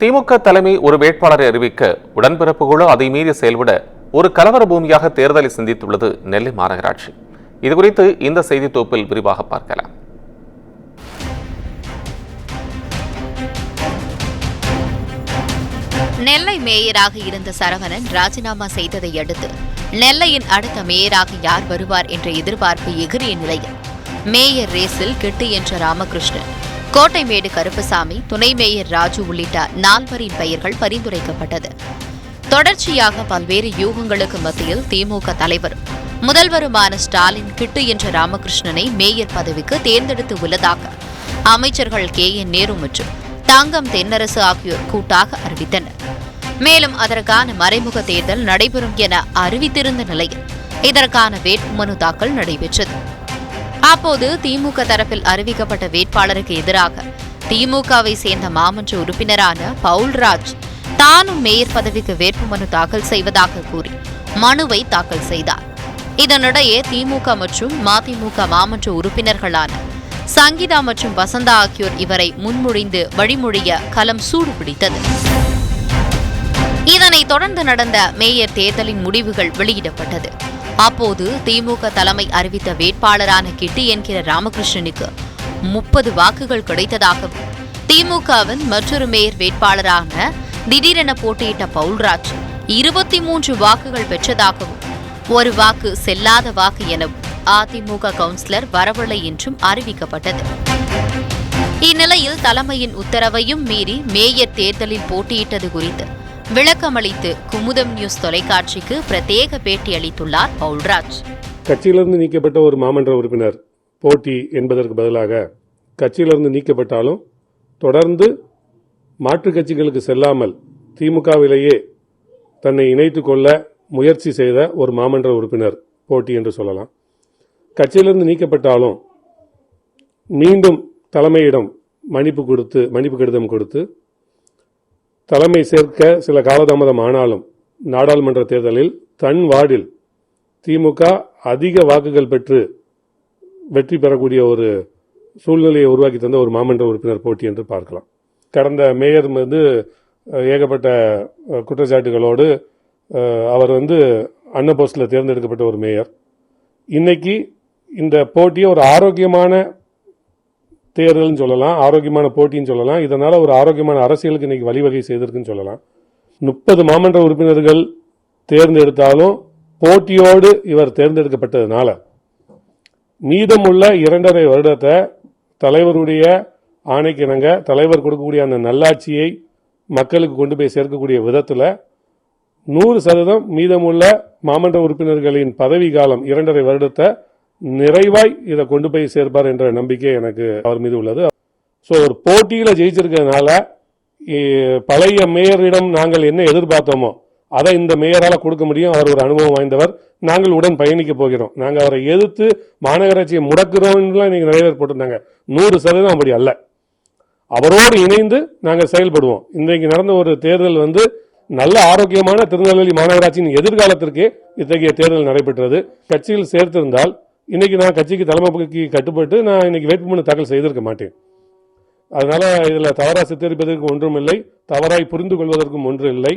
திமுக தலைமை ஒரு வேட்பாளரை அறிவிக்க உடன்பிறப்புகளோ அதை மீறி செயல்பட ஒரு கலவர பூமியாக தேர்தலை சந்தித்துள்ளது நெல்லை மாநகராட்சி. இதுகுறித்து இந்த செய்தி தொகுப்பில் விரிவாக பார்க்கலாம். நெல்லை மேயராக இருந்த சரவணன் ராஜினாமா செய்ததை அடுத்து நெல்லையின் அடுத்த மேயராக யார் வருவார் என்ற எதிர்பார்ப்பு எகிறிய நிலையில் மேயர் ரேஸில் கிட்டு என்ற ராமகிருஷ்ணன், கோட்டைமேடு கருப்பசாமி, துணை மேயர் ராஜு உள்ளிட்ட 4 பெயர்கள் பரிந்துரைக்கப்பட்டது. தொடர்ச்சியாக பல்வேறு யூகங்களுக்கு மத்தியில் திமுக தலைவரும் முதல்வருமான ஸ்டாலின் கிட்டு என்ற ராமகிருஷ்ணனை மேயர் பதவிக்கு தேர்ந்தெடுத்து உள்ளதாக அமைச்சர்கள் KN நேரு மற்றும் தங்கம் தென்னரசு ஆகியோர் கூட்டாக அறிவித்தனர். மேலும் அதற்கான மறைமுக தேர்தல் நடைபெறும் என அறிவித்திருந்த நிலையில் இதற்கான வேட்புமனு தாக்கல் நடைபெற்றது. அப்போது திமுக தரப்பில் அறிவிக்கப்பட்ட வேட்பாளருக்கு எதிராக திமுகவை சேர்ந்த மாமன்ற உறுப்பினரான பவுல்ராஜ் தானும் மேயர் பதவிக்கு வேட்புமனு தாக்கல் செய்வதாக கூறி மனுவை தாக்கல் செய்தார். இதனிடையே திமுக மற்றும் மதிமுக மாமன்ற உறுப்பினர்களான சங்கீதா மற்றும் வசந்தா ஆகியோர் இவரை முன்மொழிந்து வழிமொழிய களம் சூடு பிடித்தது. இதனைத் தொடர்ந்து நடந்த மேயர் தேர்தலின் முடிவுகள் வெளியிடப்பட்டது. அப்போது திமுக தலைமை அறிவித்த வேட்பாளரான கிட்டு என்கிற ராமகிருஷ்ணனுக்கு 30 வாக்குகள் கிடைத்ததாகவும், திமுகவின் மற்றொரு மேயர் வேட்பாளரான திடீரென போட்டியிட்ட பவுல்ராஜ் 23 வாக்குகள் பெற்றதாகவும், ஒரு வாக்கு செல்லாத வாக்கு எனவும் அதிமுக கவுன்சிலர் வரவில்லை என்றும் அறிவிக்கப்பட்டது. இந்நிலையில் தலைமையின் உத்தரவையும் மீறி மேயர் தேர்தலில் போட்டியிட்டது குறித்து விளக்கமளித்து குமுதம் நியூஸ் தொலைக்காட்சிக்கு பிரத்யேக பேட்டி அளித்துள்ளார் பவுல்ராஜ். கட்சியிலிருந்து நீக்கப்பட்ட ஒரு மாமன்ற உறுப்பினர் போட்டி என்பதற்கு பதிலாக கட்சியிலிருந்து நீக்கப்பட்டாலும் தொடர்ந்து மாற்றுக் கட்சிகளுக்கு செல்லாமல் திமுகவிலேயே தன்னை இணைத்துக் கொள்ள முயற்சி செய்த ஒரு மாமன்ற உறுப்பினர் போட்டி என்று சொல்லலாம். கட்சியிலிருந்து நீக்கப்பட்டாலும் மீண்டும் தலைமையிடம் மன்னிப்பு கடிதம் கொடுத்து தலைமை சேர்க்க சில காலதாமதம் ஆனாலும் நாடாளுமன்ற தேர்தலில் தன் வார்டில் திமுக அதிக வாக்குகள் பெற்று வெற்றி பெறக்கூடிய ஒரு சூழ்நிலையை உருவாக்கி தந்த ஒரு மாமன்ற உறுப்பினர் போட்டி என்று பார்க்கலாம். கடந்த மேயர் மீது ஏகப்பட்ட குற்றச்சாட்டுகளோடு அவர் அன்ன போஸ்டில் தேர்ந்தெடுக்கப்பட்ட ஒரு மேயர். இன்னைக்கு இந்த போட்டியை ஒரு ஆரோக்கியமான தேர்தல்னு சொல்லலாம், ஆரோக்கியமான போட்டின்னு சொல்லலாம். இதனால ஒரு ஆரோக்கியமான அரசியலுக்கு இன்னைக்கு வழிவகை செய்திருக்குன்னு சொல்லலாம். 30 மாமன்ற உறுப்பினர்கள் தேர்ந்தெடுத்தாலும் போட்டியோடு இவர் தேர்ந்தெடுக்கப்பட்டதுனால மீதமுள்ள 2.5 வருடத்தை தலைவருடைய ஆணைக்கு இணங்க தலைவர் கொடுக்கக்கூடிய அந்த நல்லாட்சியை மக்களுக்கு கொண்டு போய் சேர்க்கக்கூடிய விதத்தில் 100% மீதமுள்ள மாமன்ற உறுப்பினர்களின் பதவி காலம் 2.5 வருடத்தை நிறைவாய் இதை கொண்டு போய் சேர்ப்பார் என்ற நம்பிக்கை எனக்கு அவர் மீது உள்ளது. ஸோ ஒரு போட்டியில் ஜெயிச்சிருக்கிறதுனால பழைய மேயரிடம் நாங்கள் என்ன எதிர்பார்த்தோமோ அதை இந்த மேயரால் கொடுக்க முடியும். அவர் ஒரு அனுபவம் வாய்ந்தவர். நாங்கள் உடன் பயணிக்க போகிறோம். நாங்கள் அவரை எதிர்த்து மாநகராட்சியை முடக்கிறோம் இன்னைக்கு நிறைய பேர் போட்டிருந்தாங்க. 100% அப்படி அல்ல. அவரோடு இணைந்து நாங்கள் செயல்படுவோம். இன்றைக்கு நடந்த ஒரு தேர்தல் நல்ல ஆரோக்கியமான திருநெல்வேலி மாநகராட்சியின் எதிர்காலத்திற்கு இத்தகைய தேர்தல் நடைபெற்றது. கட்சியில் சேர்த்திருந்தால் இன்னைக்கு நான் கட்சிக்கு தலைமைக்கு கட்டுப்பட்டு நான் இன்னைக்கு வேட்புமனு தாக்கல் செய்திருக்க மாட்டேன். அதனால இதுல தவறா சித்தரிப்பதற்கு ஒன்றும் இல்லை, தவறாய் புரிந்து கொள்வதற்கும் ஒன்றும் இல்லை.